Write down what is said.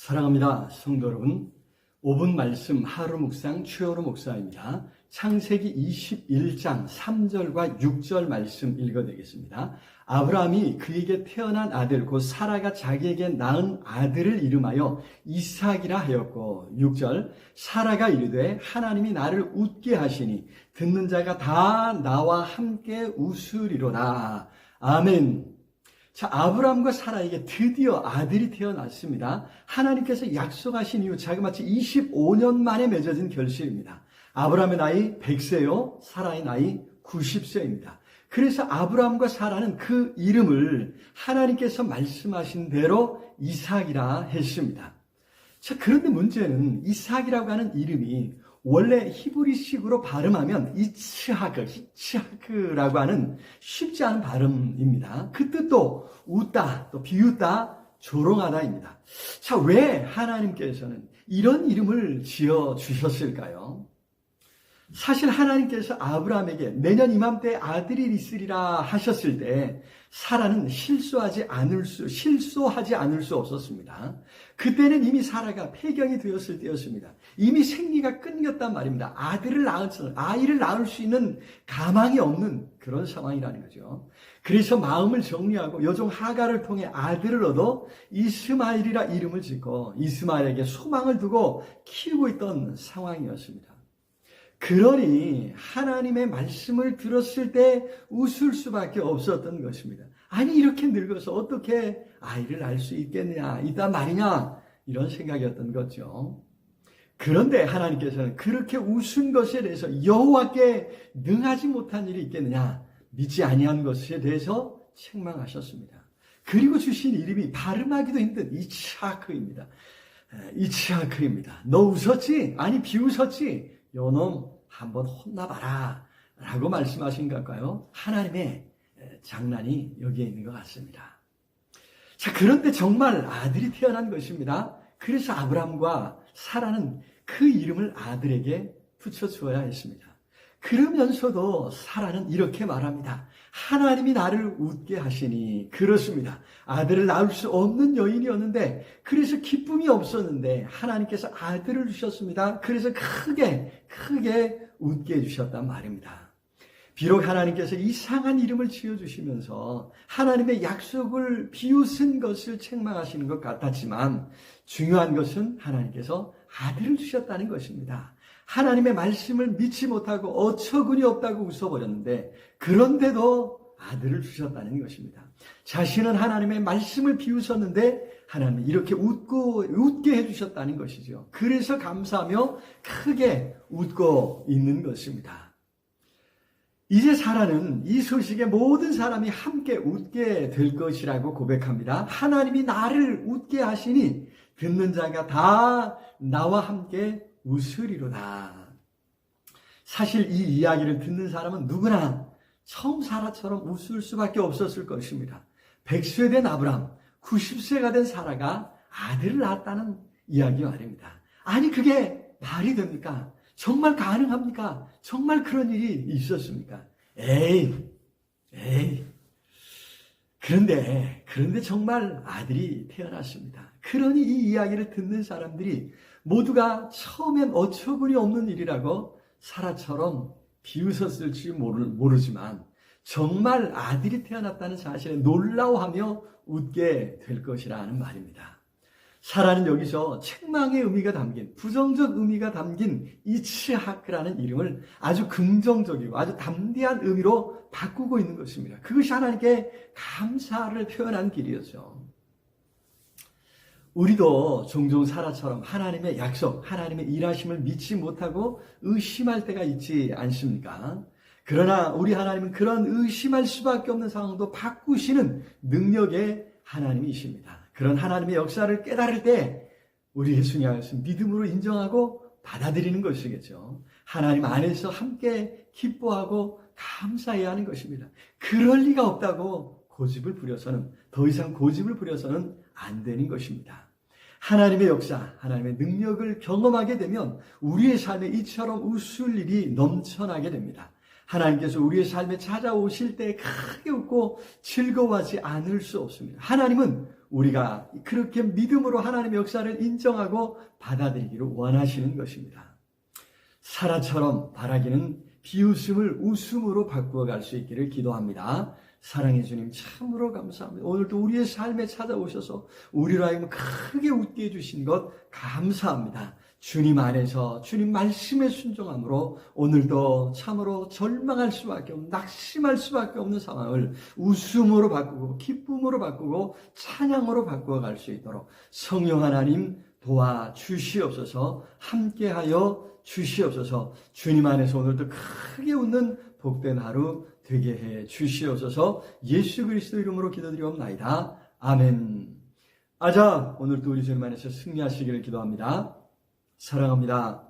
사랑합니다. 성도 여러분, 5분 말씀 하루 묵상 최호로 목사입니다. 창세기 21장 3절과 6절 말씀 읽어드리겠습니다. 아브라함이 그에게 태어난 아들 곧 사라가 자기에게 낳은 아들을 이름하여 이삭이라 하였고, 6절 사라가 이르되 하나님이 나를 웃게 하시니 듣는 자가 다 나와 함께 웃으리로다. 아멘. 자, 아브라함과 사라에게 드디어 아들이 태어났습니다. 하나님께서 약속하신 이후 자그마치 25년 만에 맺어진 결실입니다. 아브라함의 나이 100세요, 사라의 나이 90세입니다. 그래서 아브라함과 사라는 그 이름을 하나님께서 말씀하신 대로 이삭이라 했습니다. 자, 그런데 문제는 이삭이라고 하는 이름이 원래 히브리식으로 발음하면 이츠하크라고 하는 쉽지 않은 발음입니다. 그 뜻도 웃다, 또 비웃다, 조롱하다입니다. 자, 왜 하나님께서는 이런 이름을 지어주셨을까요? 사실 하나님께서 아브라함에게 내년 이맘때 아들이 있으리라 하셨을 때 사라는 실수하지 않을 수 없었습니다. 그때는 이미 사라가 폐경이 되었을 때였습니다. 이미 생리가 끊겼단 말입니다. 아이를 낳을 수 있는 가망이 없는 그런 상황이라는 거죠. 그래서 마음을 정리하고 여종 하갈을 통해 아들을 얻어 이스마엘이라 이름을 짓고 이스마엘에게 소망을 두고 키우고 있던 상황이었습니다. 그러니 하나님의 말씀을 들었을 때 웃을 수밖에 없었던 것입니다. 아니, 이렇게 늙어서 어떻게 아이를 낳을 수 있겠느냐, 이단 말이냐, 이런 생각이었던 거죠. 그런데 하나님께서는 그렇게 웃은 것에 대해서 여호와께 능하지 못한 일이 있겠느냐, 믿지 아니한 것에 대해서 책망하셨습니다. 그리고 주신 이름이 발음하기도 힘든 이츠하크입니다. 이츠하크입니다. 너 웃었지? 아니, 비웃었지? 요놈 한번 혼나봐라 라고 말씀하신 걸까요? 하나님의 장난이 여기에 있는 것 같습니다. 자, 그런데 정말 아들이 태어난 것입니다. 그래서 아브라함과 사라는 그 이름을 아들에게 붙여주어야 했습니다. 그러면서도 사라는 이렇게 말합니다. 하나님이 나를 웃게 하시니. 그렇습니다. 아들을 낳을 수 없는 여인이었는데, 그래서 기쁨이 없었는데 하나님께서 아들을 주셨습니다. 그래서 크게 웃게 해주셨단 말입니다. 비록 하나님께서 이상한 이름을 지어주시면서 하나님의 약속을 비웃은 것을 책망하시는 것 같았지만, 중요한 것은 하나님께서 아들을 주셨다는 것입니다. 하나님의 말씀을 믿지 못하고 어처구니 없다고 웃어버렸는데, 그런데도 아들을 주셨다는 것입니다. 자신은 하나님의 말씀을 비웃었는데 하나님이 이렇게 웃게 해주셨다는 것이죠. 그래서 감사하며 크게 웃고 있는 것입니다. 이제 사라는 이 소식에 모든 사람이 함께 웃게 될 것이라고 고백합니다. 하나님이 나를 웃게 하시니 듣는 자가 다 나와 함께 웃으리로다. 사실 이 이야기를 듣는 사람은 누구나 처음 사라처럼 웃을 수밖에 없었을 것입니다. 100세 된 아브라함, 90세가 된 사라가 아들을 낳았다는 이야기 말입니다. 아니, 그게 말이 됩니까? 정말 가능합니까? 정말 그런 일이 있었습니까? 에이. 그런데 정말 아들이 태어났습니다. 그러니 이 이야기를 듣는 사람들이 모두가 처음엔 어처구니 없는 일이라고 사라처럼 비웃었을지 모르지만 정말 아들이 태어났다는 사실에 놀라워하며 웃게 될 것이라는 말입니다. 사라는 여기서 책망의 의미가 담긴, 부정적 의미가 담긴 이츠하크라는 이름을 아주 긍정적이고 아주 담대한 의미로 바꾸고 있는 것입니다. 그것이 하나님께 감사를 표현한 길이었죠. 우리도 종종 사라처럼 하나님의 약속, 하나님의 일하심을 믿지 못하고 의심할 때가 있지 않습니까? 그러나 우리 하나님은 그런 의심할 수밖에 없는 상황도 바꾸시는 능력의 하나님이십니다. 그런 하나님의 역사를 깨달을 때 우리 예수님을 믿음으로 인정하고 받아들이는 것이겠죠. 하나님 안에서 함께 기뻐하고 감사해야 하는 것입니다. 그럴 리가 없다고 더 이상 고집을 부려서는 안 되는 것입니다. 하나님의 역사, 하나님의 능력을 경험하게 되면 우리의 삶에 이처럼 웃을 일이 넘쳐나게 됩니다. 하나님께서 우리의 삶에 찾아오실 때 크게 웃고 즐거워하지 않을 수 없습니다. 하나님은 우리가 그렇게 믿음으로 하나님의 역사를 인정하고 받아들이기를 원하시는 것입니다. 사라처럼 바라기는 비웃음을 웃음으로 바꾸어 갈 수 있기를 기도합니다. 사랑해 주님 참으로 감사합니다. 오늘도 우리의 삶에 찾아오셔서 우리로 하여금 크게 웃게 해주신 것 감사합니다. 주님 안에서 주님 말씀에 순종함으로 오늘도 참으로 절망할 수밖에 없는, 낙심할 수밖에 없는 상황을 웃음으로 바꾸고 기쁨으로 바꾸고 찬양으로 바꾸어 갈 수 있도록 성령 하나님 도와주시옵소서. 함께하여 주시옵소서. 주님 안에서 오늘도 크게 웃는 복된 하루 되게 해 주시옵소서. 예수 그리스도 이름으로 기도드리옵나이다. 아멘. 아자, 오늘도 우리 주님 안에서 승리하시기를 기도합니다. 사랑합니다.